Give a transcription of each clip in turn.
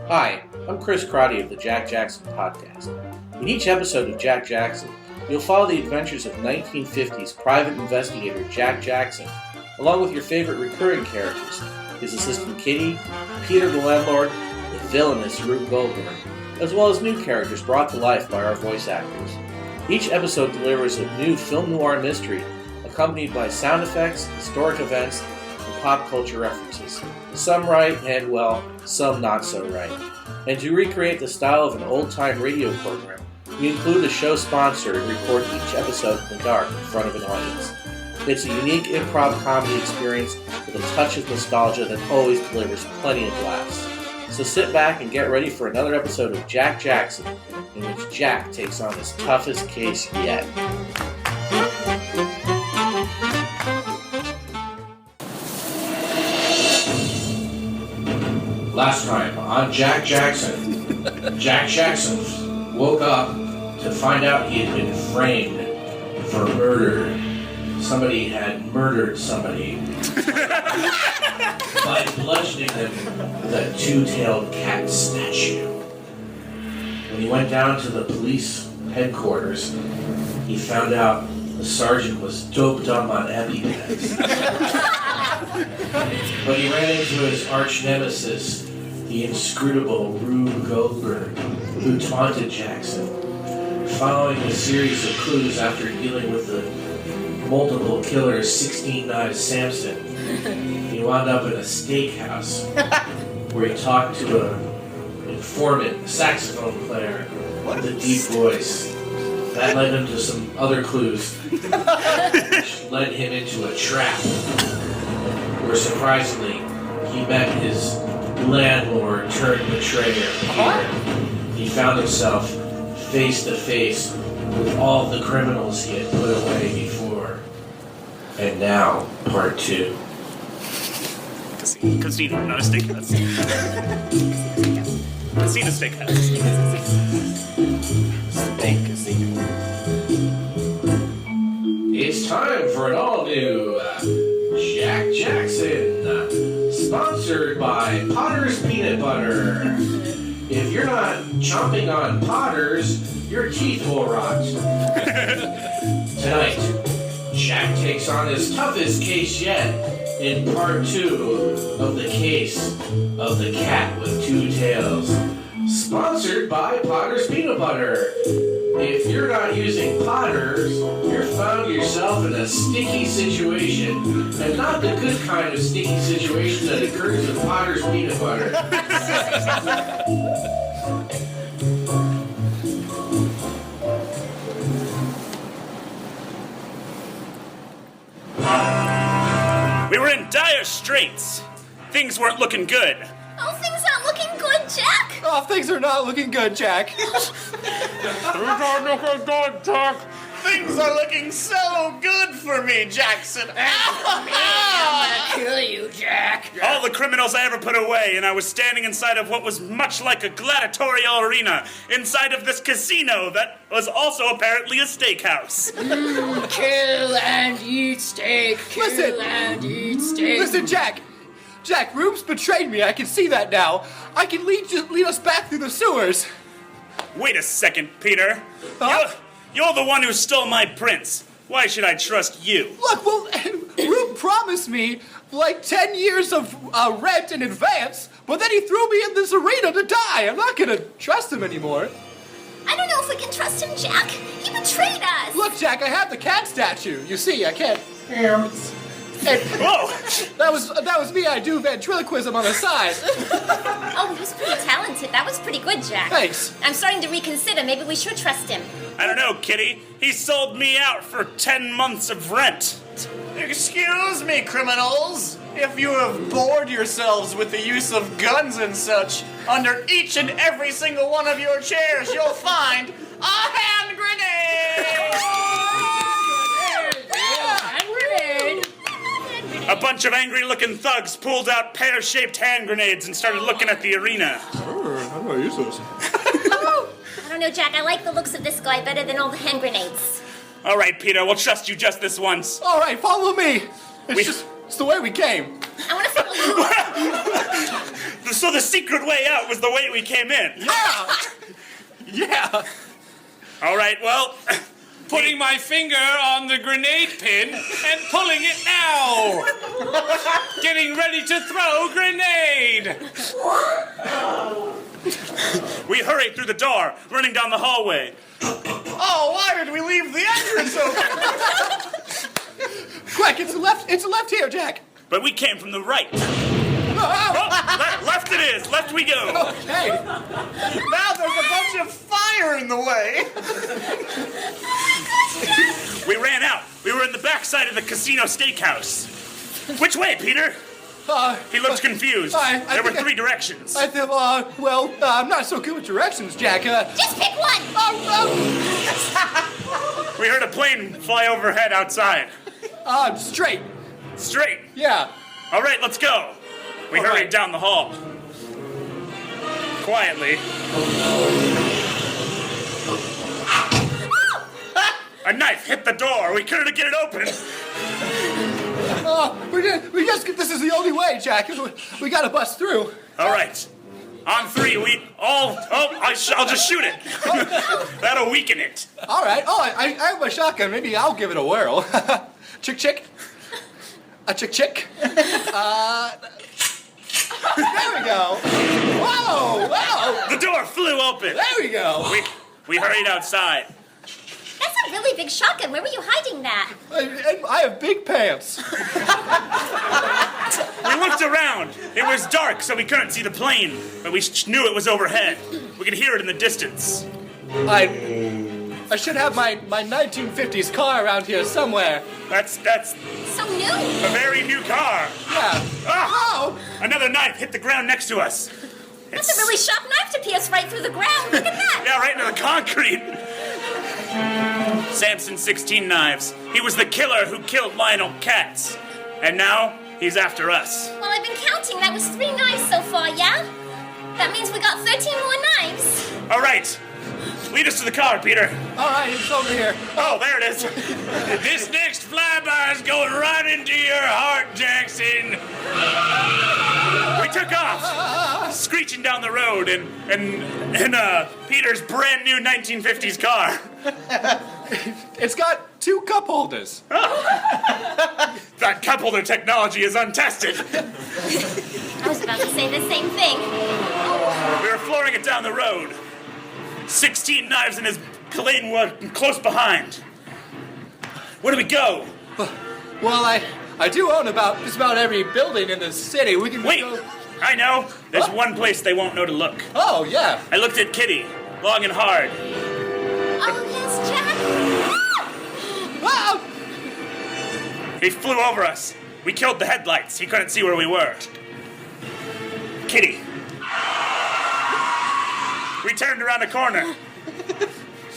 Hi, I'm Chris Crotty of the Jack Jackson Podcast. In each episode of Jack Jackson, you'll follow the adventures of 1950s private investigator Jack Jackson, along with your favorite recurring characters, his assistant Kitty, Peter the landlord, the villainous Rube Goldberg, as well as new characters brought to life by our voice actors. Each episode delivers a new film noir mystery, accompanied by sound effects, historic events, and pop culture references. Some right and, well, some not so right. And to recreate the style of an old-time radio program, we include a show sponsor and record each episode in the dark in front of an audience. It's a unique improv comedy experience with a touch of nostalgia that always delivers plenty of laughs. So sit back and get ready for another episode of Jack Jackson, in which Jack takes on his toughest case yet. Last time on Jack Jackson, Jack Jackson woke up to find out he had been framed for murder. Somebody had murdered somebody by bludgeoning them with a two-tailed cat statue. When he went down to the police headquarters, he found out the sergeant was doped up on EpiPens. But he ran into his arch nemesis, the inscrutable Rube Goldberg, who taunted Jackson. Following a series of clues after dealing with the multiple killer 16-knife Samson, he wound up in a steakhouse where he talked to an informant, a saxophone player with a deep voice. That led him to some other clues, which led him into a trap, where surprisingly he met his landlord turned betrayer, Peter. He found himself face to face with all the criminals he had put away before. And now, part 2. Casino, not a steakhouse. Casino steakhouse. Steak casino. It's time for an all-new Jack Jackson, sponsored by Potter's Peanut Butter. If you're not chomping on Potter's, your teeth will rot. Tonight, Jack takes on his toughest case yet in part 2 of the case of the cat with two tails. Sponsored by Potter's Peanut Butter. If you're not using Potter's, you're found yourself in a sticky situation, and not the good kind of sticky situation that occurs with Potter's Peanut Butter. We were in dire straits. Things weren't looking good. Oh, things aren't looking good, Jack. Oh, things are not looking good, Jack. Things are looking so good for me, Jackson. I'm gonna kill you, Jack. All the criminals I ever put away, and I was standing inside of what was much like a gladiatorial arena, inside of this casino that was also apparently a steakhouse. Kill and eat steak. Kill and eat steak. Listen, Jack. Jack, Rube's betrayed me. I can see that now. I can lead us back through the sewers. Wait a second, Peter. Huh? You're the one who stole my prince. Why should I trust you? Look, well, Rube promised me like 10 years of rent in advance, but then he threw me in this arena to die. I'm not gonna trust him anymore. I don't know if we can trust him, Jack. He betrayed us. Look, Jack, I have the cat statue. You see, I can't. Whoa! That was me. I do ventriloquism on the side. Oh, he was pretty talented. That was pretty good, Jack. Thanks. I'm starting to reconsider. Maybe we should trust him. I don't know, Kitty. He sold me out for 10 months of rent. Excuse me, criminals. If you have bored yourselves with the use of guns and such, under each and every single one of your chairs, you'll find a hand grenade! A bunch of angry-looking thugs pulled out pear-shaped hand grenades and started looking at the arena. How do I use those? I don't know, Jack. I like the looks of this guy better than all the hand grenades. All right, Peter, we'll trust you just this once. All right, follow me. It's the way we came. I want to follow you. So the secret way out was the way we came in. Yeah. Yeah. All right, well, Putting my finger on the grenade pin and pulling it now. Getting ready to throw grenade. we hurried through the door, running down the hallway. Oh, why did we leave the entrance open? Quick, it's left here, Jack. But we came from the right. Oh, Left it is. Left we go. okay. Now there's a bunch of fire in the way. We ran out. We were in the backside of the casino steakhouse. Which way, Peter? He looked confused. There were 3 directions. I'm not so good with directions, Jack. Just pick one. We heard a plane fly overhead outside. Straight. Straight. Yeah. All right, let's go. We hurried right. down the hall. Quietly. A knife hit the door. We couldn't get it open. This is the only way, Jack. We gotta bust through. All right. On 3, we all... I'll just shoot it. That'll weaken it. All right. I have a shotgun. Maybe I'll give it a whirl. Chick, chick. A chick, chick. There we go. Whoa. The door flew open. There we go. We hurried outside. That's a really big shotgun. Where were you hiding that? I have big pants. We looked around. It was dark, so we couldn't see the plane, but we knew it was overhead. We could hear it in the distance. I should have my 1950s car around here somewhere. That's So new. a very new car. Yeah. Ah! Another knife hit the ground next to us. That's a really sharp knife to pierce right through the ground. Look at that. Yeah, right into the concrete. Samson 16 knives. He was the killer who killed Lionel Katz. And now, he's after us. Well, I've been counting. That was 3 knives so far, yeah? That means we got 13 more knives. All right. Lead us to the car, Peter. All right, it's over here. Oh, there it is. This next flyby is going right into your heart, Jackson. We took off, screeching down the road in Peter's brand new 1950s car. It's got 2 cup holders. That cup holder technology is untested. I was about to say the same thing. We were flooring it down the road. 16 knives in his plane were close behind. Where do we go? Well, I do own just about every building in the city. We can Wait, go. I know. There's one place they won't know to look. Oh, yeah. I looked at Kitty, long and hard. Oh, yes, Jack. Wow. He flew over us. We killed the headlights. He couldn't see where we were. Kitty. We turned around a corner.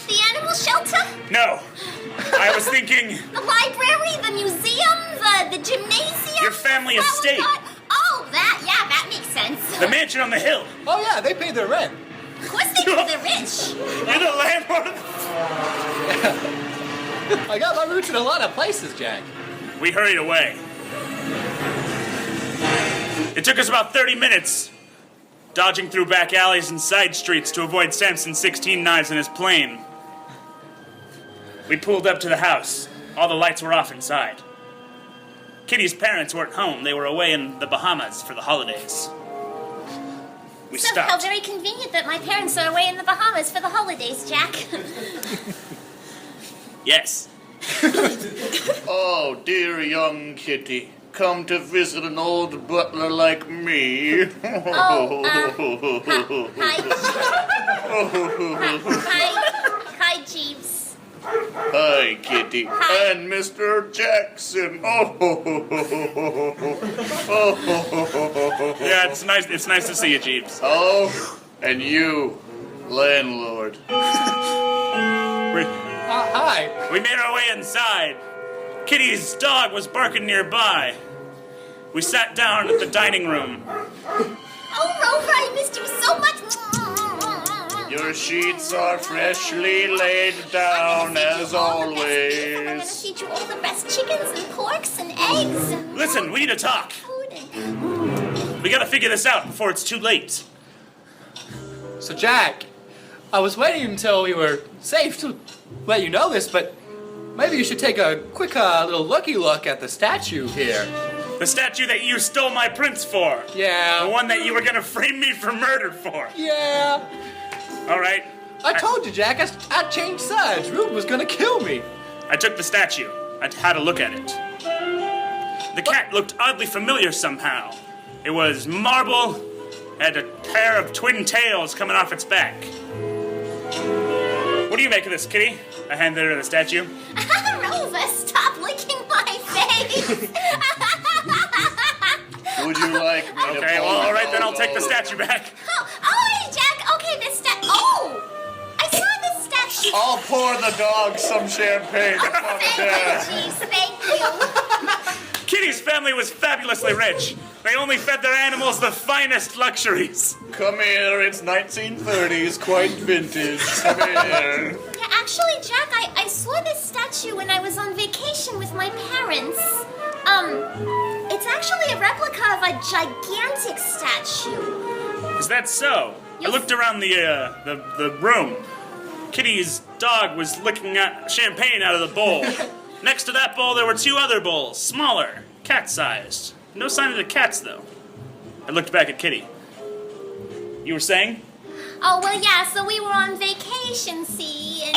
The animal shelter? No. I was thinking The library? The museum? The gymnasium? your family Flower estate. garden? Oh, that makes sense. The mansion on the hill. Oh, yeah, they pay their rent. Of course they do, they're rich. You're the landlord of I got my roots in a lot of places, Jack. We hurried away. It took us about 30 minutes, dodging through back alleys and side streets to avoid Samson's 16 knives in his plane. We pulled up to the house. All the lights were off inside. Kitty's parents weren't home. They were away in the Bahamas for the holidays. We So how stopped. very convenient that my parents are away in the Bahamas for the holidays, Jack. Yes. Oh, dear young Kitty. Come to visit an old butler like me. Hi, Jeeves. Hi, Kitty. Hi. And Mr. Jackson. Yeah, it's nice. It's nice to see you, Jeeves. Oh, and you, landlord. Hi. We made our way inside. Kitty's dog was barking nearby. We sat down at the dining room. Oh, Rover, I missed you so much. Your sheets are freshly laid down as I'm gonna always. feed you all the best chickens and porks and eggs and Listen, we need to talk. food and... We gotta figure this out before it's too late. So, Jack, I was waiting until we were safe to let you know this, but maybe you should take a quick little looky look at the statue here. The statue that you stole my prints for. Yeah. The one that you were gonna frame me for murder for. Yeah. All right. I told you, Jack, I changed sides. Rube was gonna kill me. I took the statue. I had a look at it. The cat looked oddly familiar somehow. It was marble, had a pair of twin tails coming off its back. What do you make of this, Kitty? I handed her the statue. Rover, stop licking my face. Would you like me to Okay, well, all right, then I'll take the statue back. Oh, Jack, okay, Oh! I saw this statue. I'll pour the dog some champagne. Thank you, thank you. Kitty's family was fabulously rich. They only fed their animals the finest luxuries. Come here, it's 1930s, quite vintage. Come here. Yeah, actually, Jack, I saw this statue when I was on vacation with my parents. It's actually a replica of a gigantic statue. Is that so? I looked around the room. Kitty's dog was licking champagne out of the bowl. Next to that bowl, there were two other bowls, smaller, cat-sized. No sign of the cats, though. I looked back at Kitty. You were saying? Oh, well, yeah, so we were on vacation, see, in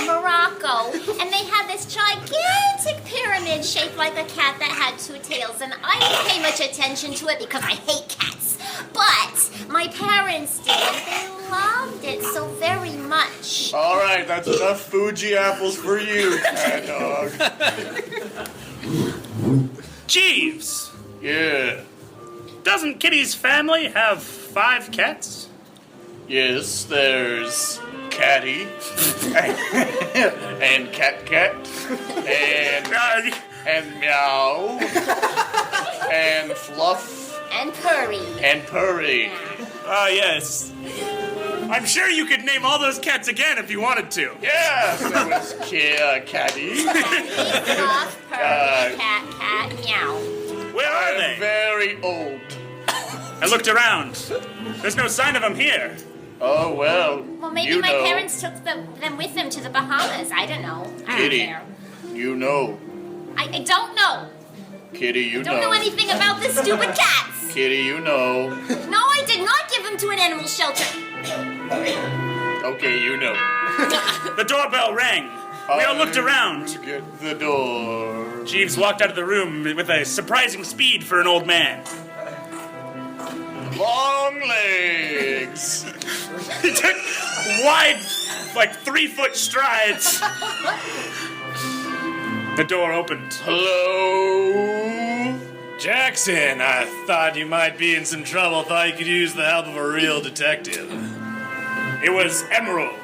Morocco, and they had this gigantic pyramid shaped like a cat that had two tails, and I didn't pay much attention to it because I hate cats. But my parents did, and they loved it so very much. All right, that's enough Fuji apples for you, cat dog. Jeeves! Yeah. Doesn't Kitty's family have 5 cats? Yes, there's Catty and Cat and Meow and Fluff And Purry. and Purry. Yes. I'm sure you could name all those cats again if you wanted to. Yeah, there was Catty. Fluff, Purry, cat, meow. Where are I'm they? very old. I looked around. There's no sign of them here. Oh, well, Well, maybe you my know. parents took them with them to the Bahamas. I don't know. I don't Kitty, care. you know. I don't know. Kitty, you Don't know anything about the stupid cats. Kitty, you know. No, I did not give them to an animal shelter. Okay, you know. The doorbell rang. We all looked around. Get the door. Jeeves walked out of the room with a surprising speed for an old man. Long legs. He took wide, 3-foot strides. The door opened. Hello? Jackson, I thought you might be in some trouble. Thought you could use the help of a real detective. It was Emerald.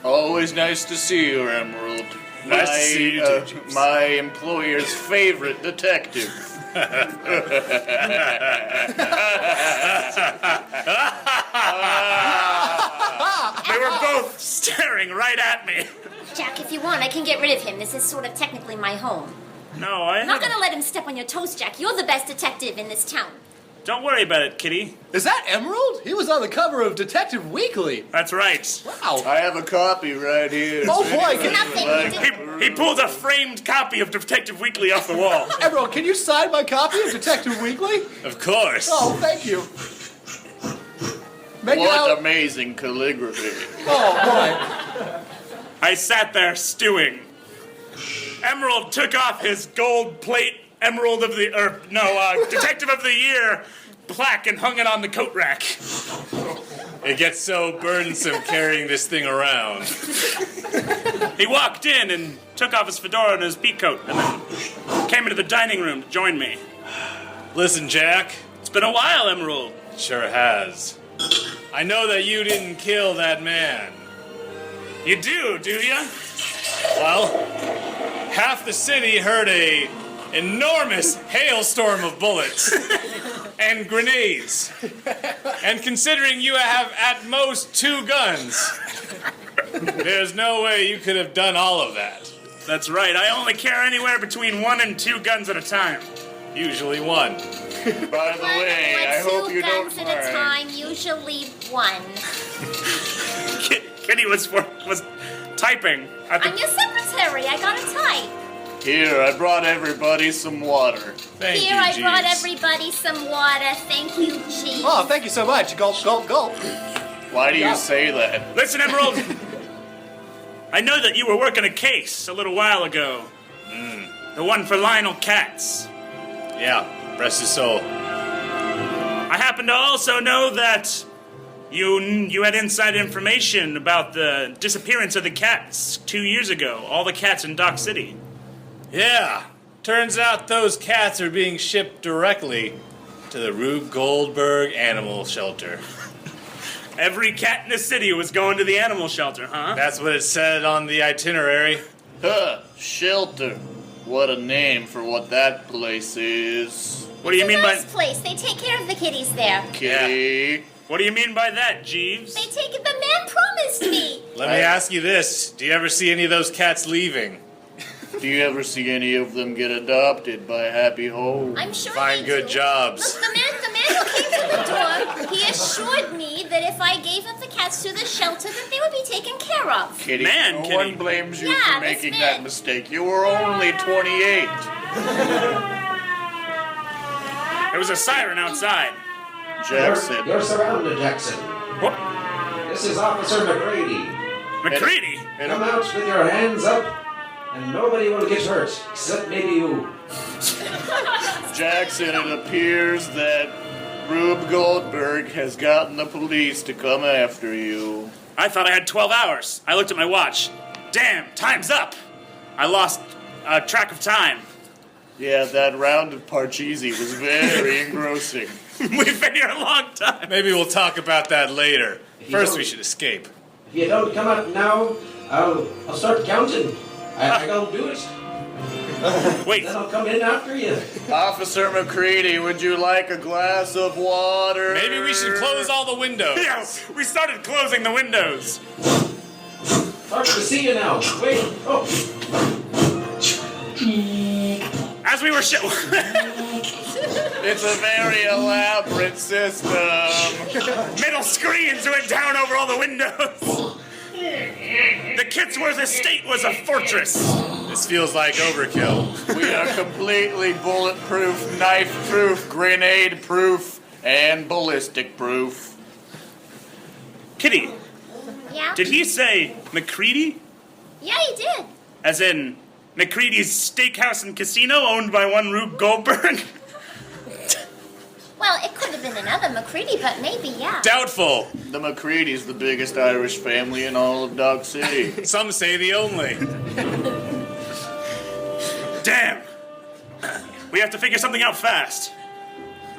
Always nice to see you, Emerald. Nice to see you too, Jeeves. My employer's favorite detective. They were both staring right at me. Jack, if you want, I can get rid of him. This is sort of technically my home. No, I I'm not haven't. gonna let him step on your toes, Jack. You're the best detective in this town. Don't worry about it, Kitty. Is that Emerald? He was on the cover of Detective Weekly. That's right. Wow. I have a copy right here. Oh, boy, can Nothing. He pulled a framed copy of Detective Weekly off the wall. Emerald, can you sign my copy of Detective Weekly? Of course. Oh, thank you. Make it What out. amazing calligraphy. Oh, boy. I sat there stewing. Emerald took off his gold plate Detective of the Year plaque and hung it on the coat rack. It gets so burdensome carrying this thing around. He walked in and took off his fedora and his peacoat and then came into the dining room to join me. Listen, Jack. It's been a while, Emerald. Sure has. I know that you didn't kill that man. You do you? Well, half the city heard a enormous hailstorm of bullets and grenades. And considering you have at most 2 guns, there's no way you could have done all of that. That's right. I only carry anywhere between 1 and 2 guns at a time. Usually 1. By the way, I hope you don't Two guns at a time, usually one. Kitty was typing. I'm your secretary. I got a type. Here, I brought everybody some water. Thank Here, you, I brought Jeeves. everybody some water. Thank you, G. Oh, thank you so much. Gulp, gulp, gulp. Why do you say that? Listen, Emerald. I know that you were working a case a little while ago. The one for Lionel Katz. Yeah, rest his soul. I happen to also know that you had inside information about the disappearance of the cats 2 years ago. All the cats in Dock City. Yeah, turns out those cats are being shipped directly to the Rube Goldberg Animal Shelter. Every cat in the city was going to the animal shelter, huh? That's what it said on the itinerary. Huh, shelter. What a name for what that place is. What do you mean by... Nice place. They take care of the kitties there. Kitty. What do you mean by that, Jeeves? They take it. The man promised me. Let me ask you this. Do you ever see any of those cats leaving? Do you ever see any of them get adopted by Happy Home? I'm sure Find they good do. jobs. Look, the man who came to the door, he assured me that if I gave up the cats to the shelter, that they would be taken care of. Kitty, Man, no Kitty. one blames you Yeah, for this making man. that mistake. You were only 28. There was a siren outside. Jackson. You're surrounded, Jackson. What? This is Officer McGrady. McCready? Come out with your hands up, and nobody will get hurt, except maybe you. Jackson, it appears that Rube Goldberg has gotten the police to come after you. I thought I had 12 hours. I looked at my watch. Damn, time's up. I lost track of time. Yeah, that round of Parcheesi was very engrossing. We've been here a long time. Maybe we'll talk about that later. First, don't- we should escape. If you don't come out now, I'll start counting. I'll do it. Wait, Then I'll come in after you. Officer McCready, would you like a glass of water? Maybe we should close all the windows. yeah, we started closing the windows. Hard to see you now. Wait. Oh. As we were It's a very elaborate system. metal screens went down over all the windows. The Kitsworth estate was a fortress. This feels like overkill. We are completely bulletproof, knife-proof, grenade-proof, and ballistic-proof. Kitty, Yeah? did he say McCready? Yeah, he did. As in McCready's Steakhouse and Casino owned by one Rube Goldberg? Well, it could have been another McCready, but maybe, yeah. Doubtful. The McCready's the biggest Irish family in all of Dog City. Some say the only. Damn. We have to figure something out fast.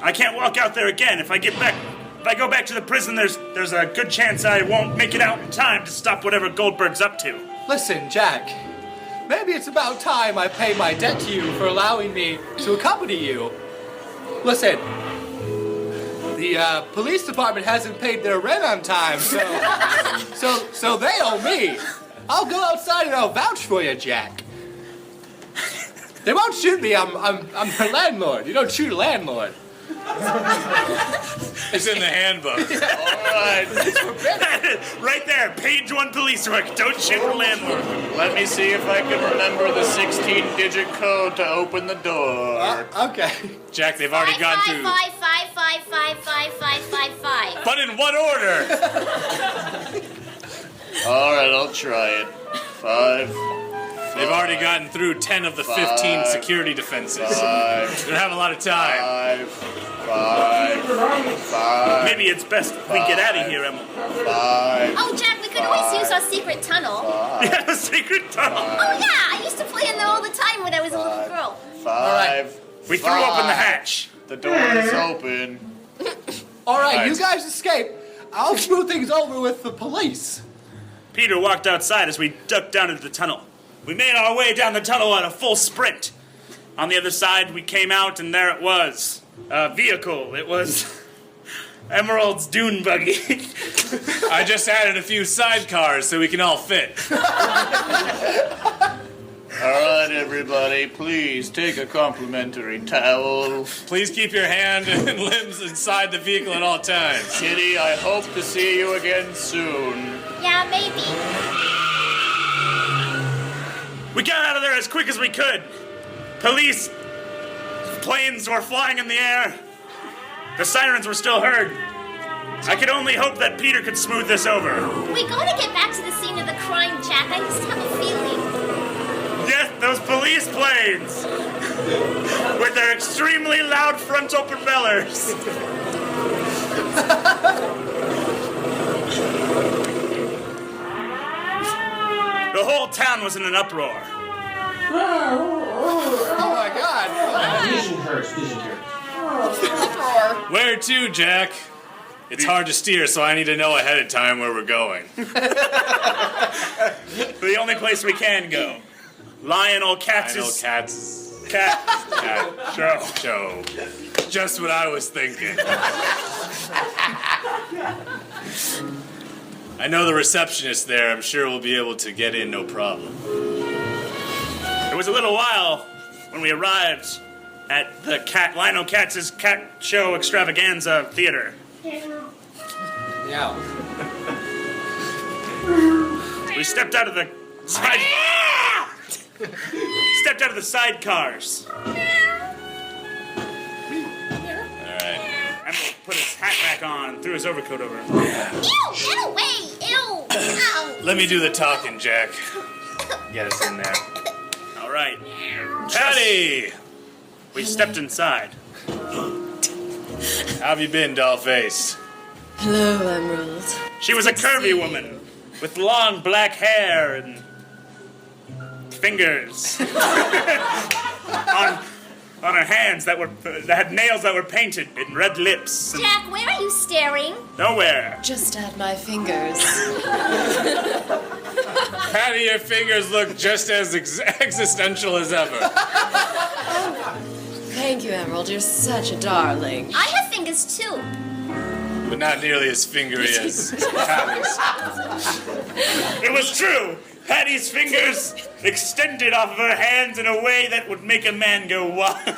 I can't walk out there again. If I go back to the prison, there's a good chance I won't make it out in time to stop whatever Goldberg's up to. Listen, Jack. Maybe it's about time I pay my debt to you for allowing me to accompany you. Listen, the police department hasn't paid their rent on time, so they owe me. I'll go outside and I'll vouch for you, Jack. They won't shoot me. I'm their landlord. You don't shoot a landlord. It's in the handbook. All right, Right there, page 1 police work. Don't shoot the landlord. let me see if I can remember the 16-digit code to open the door. Okay. Jack, they've already gone through. 55555555555. But in what order? All right, I'll try it. 5. They've already gotten through 10 of the 15 security defenses. 5. They don't have a lot of time. 5. Maybe it's best we get out of here, Emma. 5. Oh, Jack, we could always use our secret tunnel. Yeah, the secret tunnel. Oh, yeah, I used to play in there all the time when I was a little girl. 5. We threw open the hatch. The door is open. All right, Nice. you guys escape. I'll smooth things over with the police. Peter walked outside as we ducked down into the tunnel. We made our way down the tunnel at a full sprint. On the other side, we came out, and there it was. A vehicle. It was Emerald's dune buggy. I just added a few sidecars so we can all fit. Alright, everybody, please take a complimentary towel. Please keep your hand and limbs inside the vehicle at all times. Kitty, I hope to see you again soon. Yeah, maybe. We got out of there as quick as we could. Police planes were flying in the air. The sirens were still heard. I could only hope that Peter could smooth this over. We gotta get back to the scene of the crime, Jack. I just have a feeling. Yes, those police planes! With their extremely loud frontal propellers. The whole town was in an uproar. Oh my God! Vision hurts. Where to, Jack? It's hard to steer, so I need to know ahead of time where we're going. The only place we can go. Lionel Katz's... Cat Show. Just what I was thinking. I know the receptionist there. I'm sure we'll be able to get in, no problem. It was a little while when we arrived at the Lionel Katz's Cat Show Extravaganza Theater. Yeah. We stepped out of the sidecars. Alright. Emerald put his hat back on and threw his overcoat over him. Ew! Get away! Ew! Ow! Let me do the talking, Jack. Get us in there. All right. Patty! We stepped inside. How have you been, dollface? Hello, Emerald. She was a curvy woman with long black hair and fingers on her hands that had nails that were painted and red lips. And Jack, where are you staring? nowhere. Just at my fingers. Patty, your fingers look just as existential as ever. Thank you, Emerald. You're such a darling. I have fingers too. But not nearly as fingery as Patty's. It was true. Patty's fingers extended off of her hands in a way that would make a man go wild.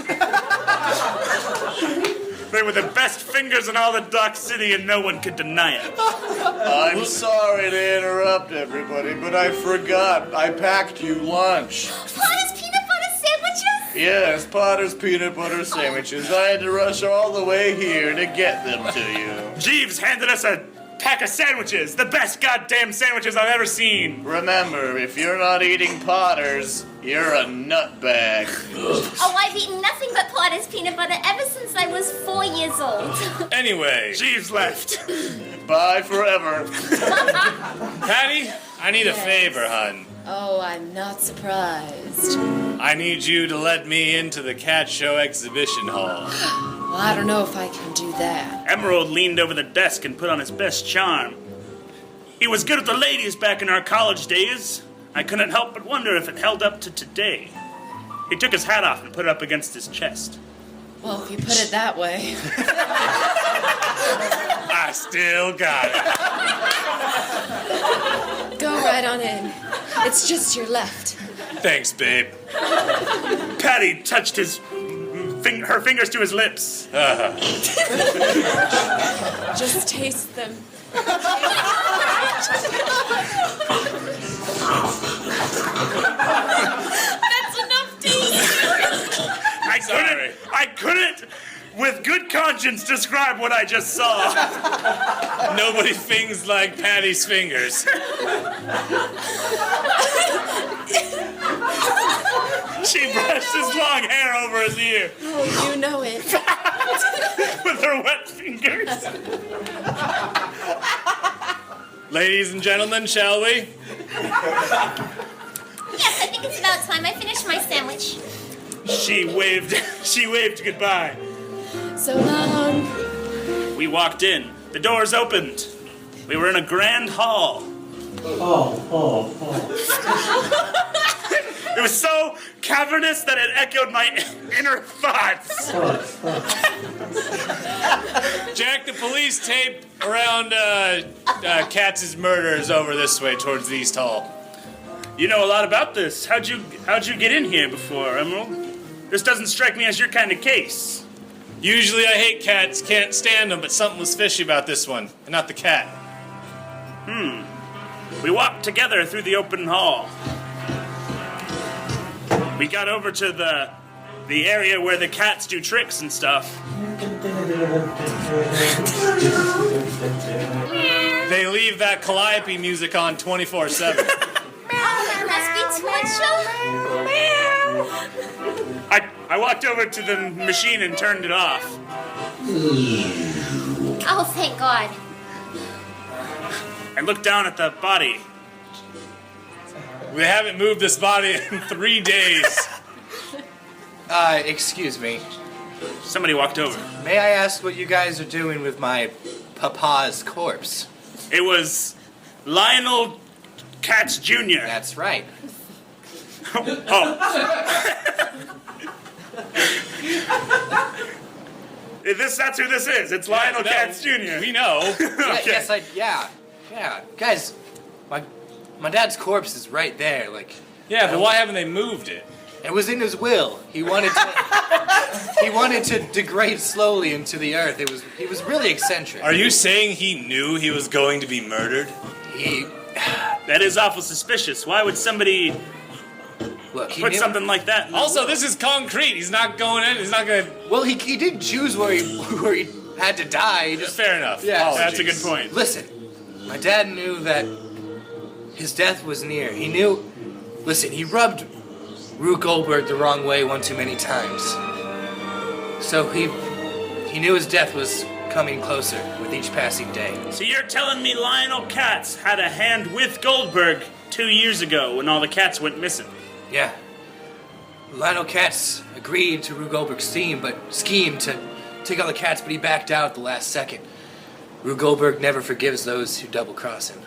They were the best fingers in all the Dark City, and no one could deny it. I'm sorry to interrupt everybody, but I forgot. I packed you lunch. Potter's peanut butter sandwiches? Yes, Potter's peanut butter sandwiches. I had to rush all the way here to get them to you. Jeeves handed us a pack of sandwiches, the best goddamn sandwiches I've ever seen. Remember, if you're not eating Potter's, you're a nutbag. Oh, I've eaten nothing but Potter's peanut butter ever since I was 4 years old. Anyway, Jeeves left. Bye forever. Patty, I need a favor, hun. Oh, I'm not surprised. I need you to let me into the Cat Show exhibition hall. Well, I don't know if I can do that. Emerald leaned over the desk and put on his best charm. He was good with the ladies back in our college days. I couldn't help but wonder if it held up to today. He took his hat off and put it up against his chest. Well, if you put it that way. I still got it. Go right on in. It's just your left. Thanks, babe. Patty touched her fingers to his lips. Just taste them. That's enough taste. I couldn't, with good conscience, describe what I just saw. Nobody fings like Patty's fingers. She brushed his long hair over his ear Oh, you know it. with her wet fingers. Ladies and gentlemen, shall we? Yes, I think it's about time I finished my sandwich. She waved goodbye. So long. We walked in. The doors opened. We were in a grand hall. It was so cavernous that it echoed my inner thoughts. Jack, the police tape around Katz's murder is over this way towards the East Hall. You know a lot about this. How'd you get in here before, Emerald? This doesn't strike me as your kind of case. Usually I hate cats, can't stand them, but something was fishy about this one, and not the cat. We walked together through the open hall. We got over to the area where the cats do tricks and stuff. They leave that calliope music on 24/7. Must be Twitchell. I walked over to the machine and turned it off. Oh, thank God. I looked down at the body. We haven't moved this body in 3 days. Excuse me. Somebody walked over. May I ask what you guys are doing with my papa's corpse? It was Lionel Katz Jr. That's right. Oh. That's who this is. It's Lionel No, Katz Jr. We know. Okay. Yeah. Guys, my dad's corpse is right there. Like, Yeah, but why haven't they moved it? it was in his will. He wanted to degrade slowly into the earth. He was really eccentric. Are you saying he knew he was going to be murdered? That is awful suspicious. Why would somebody Look, he put knew- something like that in the Also, will? this is concrete. He's not going in. He's not going to... Well, he did choose where he had to die. He just Fair enough. Yeah. That's a Apologies. good point. listen. My dad knew that his death was near. He knew. Listen, he rubbed Rube Goldberg the wrong way one too many times. So he knew his death was coming closer with each passing day. So you're telling me Lionel Katz had a hand with Goldberg 2 years ago when all the cats went missing? Yeah. Lionel Katz agreed to Rube Goldberg's scheme to take all the cats, but he backed out at the last second. Rube Goldberg never forgives those who double cross him.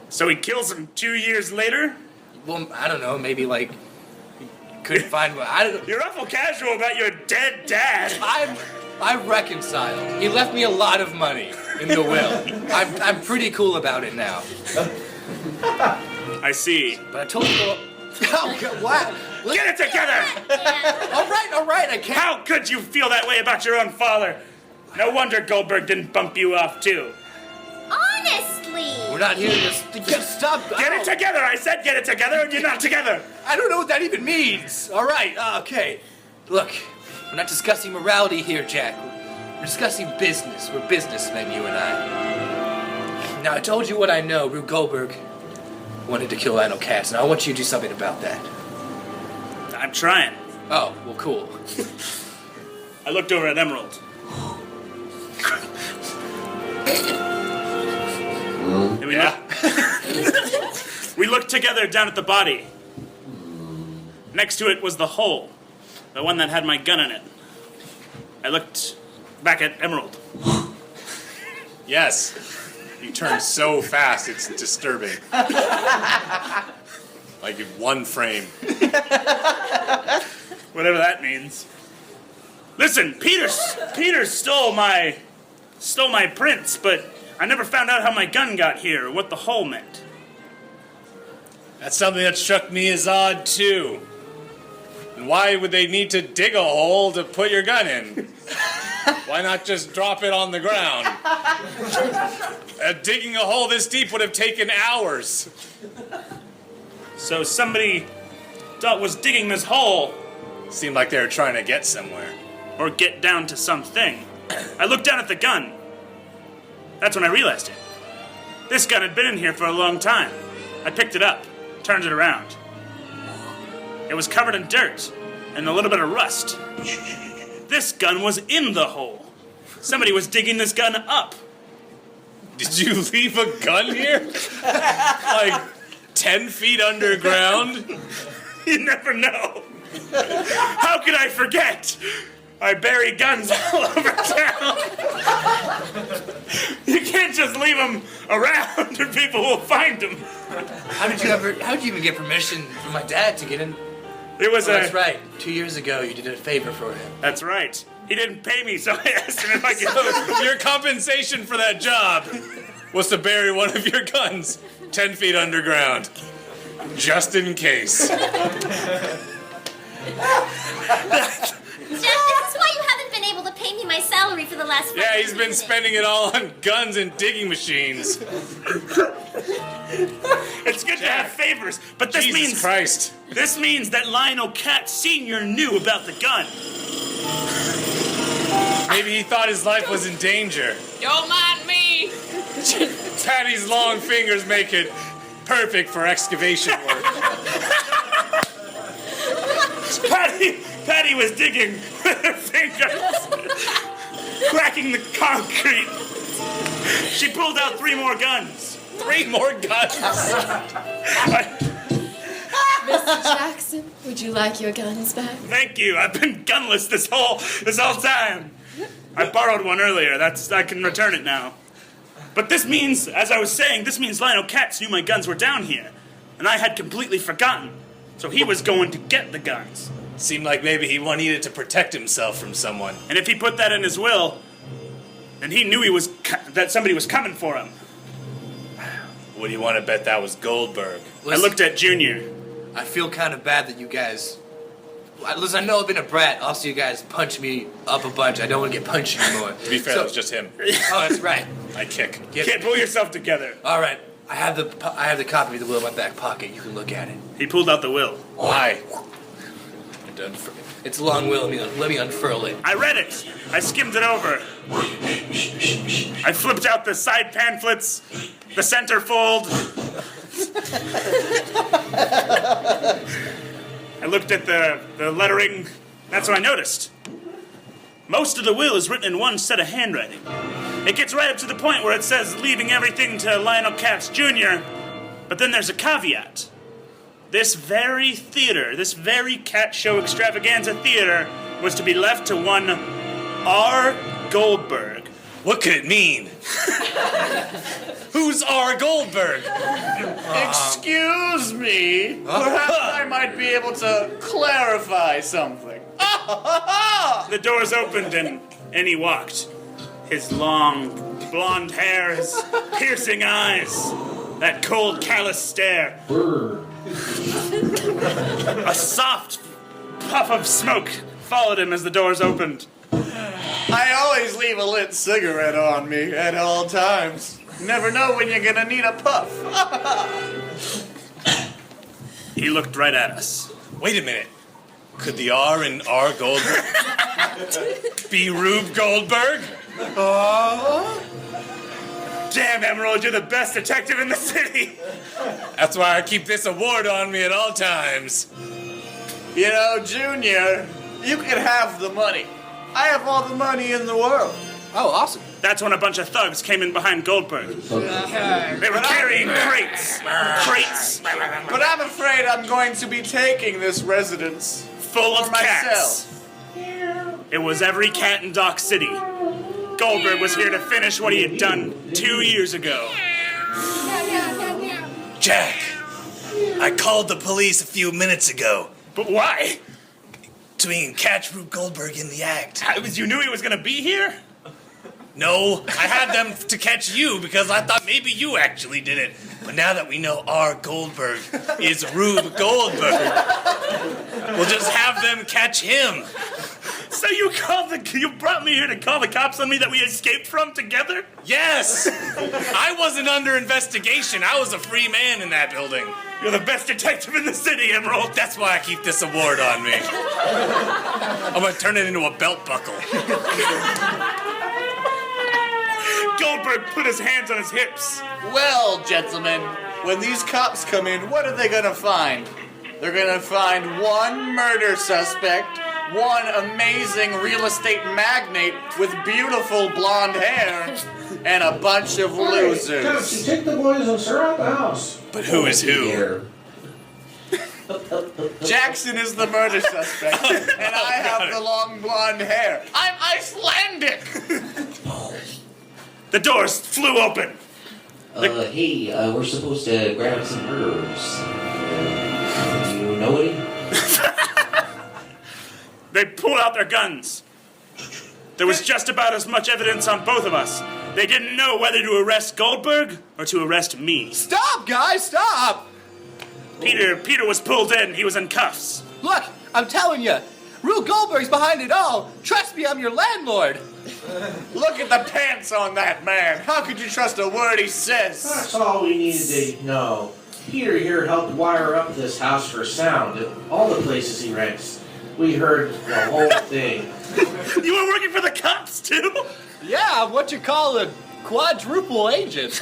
So he kills him 2 years later? Well, I don't know, maybe like he couldn't find one. I don't know. You're awful casual about your dead dad. I reconciled. He left me a lot of money in the will. I'm pretty cool about it now. I see. But I told you. Oh, God, what? Get it together! All right, I can't. How could you feel that way about your own father? No wonder Goldberg didn't bump you off too. Honestly. We're not here to stop. Get it together! I said get it together and you're not together! I don't know what that even means. All right, okay. Look, we're not discussing morality here, Jack. We're discussing business. We're businessmen, you and I. Now, I told you what I know. Rube Goldberg wanted to kill Lionel Katz, and I want you to do something about that. I'm trying. Oh, well, cool. I looked over at Emerald. And we looked together down at the body. Next to it was the hole, the one that had my gun in it. I looked back at Emerald. Yes. You turn so fast, it's disturbing. Like in one frame. Whatever that means. Listen, Peter stole my prints, but I never found out how my gun got here or what the hole meant. That's something that struck me as odd, too. And why would they need to dig a hole to put your gun in? Why not just drop it on the ground? Digging a hole this deep would have taken hours. So somebody was digging this hole Seemed like they were trying to get somewhere. or get down to something. I looked down at the gun. That's when I realized it. This gun had been in here for a long time. I picked it up, turned it around. It was covered in dirt and a little bit of rust. This gun was in the hole. Somebody was digging this gun up. Did you leave a gun here? Like 10 feet underground? You never know. How could I forget? I bury guns all over town. You can't just leave them around or people will find them. How did you even get permission from my dad to get in? It was That's right. 2 years ago, you did a favor for him. That's right. He didn't pay me, so I asked him if I could. Your compensation for that job was to bury one of your guns 10 feet underground. Just in case. Jeff, this is why you haven't been able to pay me my salary for the last 5 Yeah, years. he's been spending it all on guns and digging machines. It's good to have favors, but this Jesus Christ. means that Lionel Cat Sr. knew about the gun. Maybe he thought his life was in danger. Don't mind me. Patty's long fingers make it perfect for excavation work. Patty was digging with her fingers, cracking the concrete. She pulled out 3 more guns. 3 more guns. Mr. Jackson, would you like your guns back? Thank you. I've been gunless this whole time. I borrowed one earlier. I can return it now. But this means, as I was saying, this means Lionel Katz knew my guns were down here, and I had completely forgotten. So he was going to get the guns. Seemed like maybe he needed to protect himself from someone. And if he put that in his will, then he knew that somebody was coming for him. What do you want to bet that was Goldberg? I looked at Junior. I feel kind of bad that you guys... Listen, I know I've been a brat. Also, you guys punch me up a bunch. I don't want to get punched anymore. To be fair, it was just him. Oh, that's right. I kick. Can't pull yourself together. All right. I have the copy of the will in my back pocket. You can look at it. He pulled out the will. Why? It's a long will. Let me unfurl it. I read it. I skimmed it over. I flipped out the side pamphlets, the centerfold. I looked at the lettering. That's what I noticed. Most of the will is written in one set of handwriting. It gets right up to the point where it says leaving everything to Lionel Katz Jr., but then there's a caveat. This very theater, this very cat show extravaganza theater, was to be left to one R. Goldberg. What could it mean? Who's R. Goldberg? Excuse me. Perhaps I might be able to clarify something. The doors opened and he walked. His long, blonde hair, his piercing eyes, that cold, callous stare. A soft puff of smoke followed him as the doors opened. I always leave a lit cigarette on me at all times. Never know when you're gonna need a puff. He looked right at us. Wait a minute. Could the R in R. Goldberg be Rube Goldberg? Damn, Emerald, you're the best detective in the city. That's why I keep this award on me at all times. You know, Junior, you can have the money. I have all the money in the world. Oh, awesome. That's when a bunch of thugs came in behind Goldberg. They were carrying crates. But I'm afraid I'm going to be taking this residence Full of for cats. myself. It was every cat in Dock City. Goldberg was here to finish what he had done 2 years ago. Jack, I called the police a few minutes ago But why? to catch Rube Goldberg in the act. You knew he was going to be here? No, I had them to catch you because I thought maybe you actually did it. But now that we know R. Goldberg is Rube Goldberg, we'll just have them catch him. So you brought me here to call the cops on me that we escaped from together? Yes! I wasn't under investigation. I was a free man in that building. You're the best detective in the city, Emerald. That's why I keep this award on me. I'm gonna turn it into a belt buckle. Goldberg put his hands on his hips. Well, gentlemen, when these cops come in, what are they gonna find? They're gonna find one murder suspect, one amazing real estate magnate with beautiful blonde hair, and a bunch of Cops, losers. you take the boys and surround the house. But who is who? Jackson is the murder suspect, and I have the long blonde hair. I'm Icelandic! The doors flew open. Hey, we're supposed to grab some herbs. Do you know any? They pulled out their guns. There was just about as much evidence on both of us. They didn't know whether to arrest Goldberg or to arrest me. Stop, guys, stop! Peter was pulled in. He was in cuffs. Look, I'm telling you, Rube Goldberg's behind it all. Trust me, I'm your landlord. Look at the pants on that man. How could you trust a word he says? That's all we needed to know. Peter here helped wire up this house for sound at all the places he rents. We heard the whole thing. You were working for the cops, too? Yeah, I'm what you call a quadruple agent.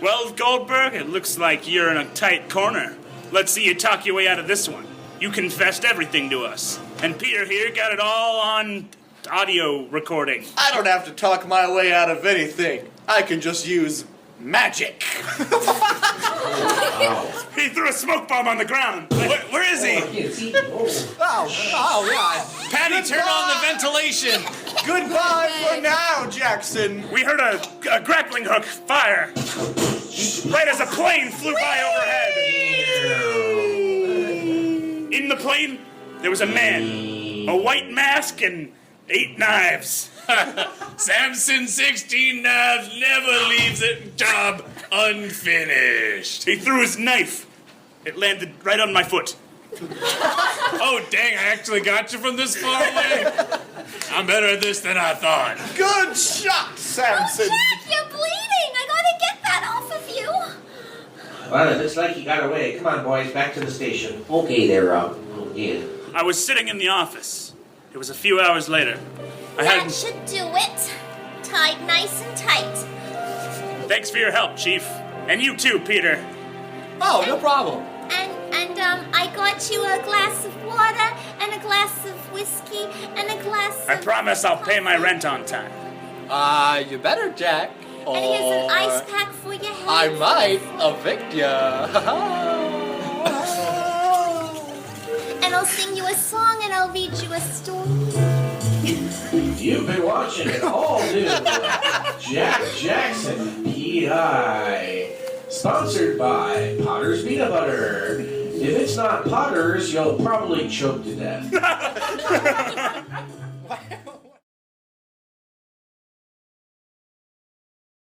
Well, Goldberg, it looks like you're in a tight corner. Let's see you talk your way out of this one. You confessed everything to us. And Peter here got it all on audio recording. I don't have to talk my way out of anything. I can just use magic. He threw a smoke bomb on the ground. Where is he? Oh, God. Patty, turn on the ventilation. Goodbye for now, Jackson. We heard a grappling hook fire. Right as a plane flew by overhead. In the plane, there was a man. A white mask and 8 knives. Samson 16 knives never leaves a job unfinished. He threw his knife. It landed right on my foot. Oh, dang, I actually got you from this far away. I'm better at this than I thought. Good shot, Samson. Oh, Jack, you're bleeding. I gotta get that off of you. Well, it looks like he got away. Come on, boys, back to the station. Okay there, yeah. I was sitting in the office. It was a few hours later. That should do it. Tied nice and tight. Thanks for your help, Chief. And you too, Peter. Oh, no problem. And I got you a glass of water and a glass of whiskey and a glass of... I promise I'll pay my rent on time. You better, Jack. And here's an ice pack for your head. I might evict ya. And I'll sing you a song and I'll read you a story. You've been watching an all-new Jack Jackson P.I. Sponsored by Potter's Peanut Butter. If it's not Potter's, you'll probably choke to death.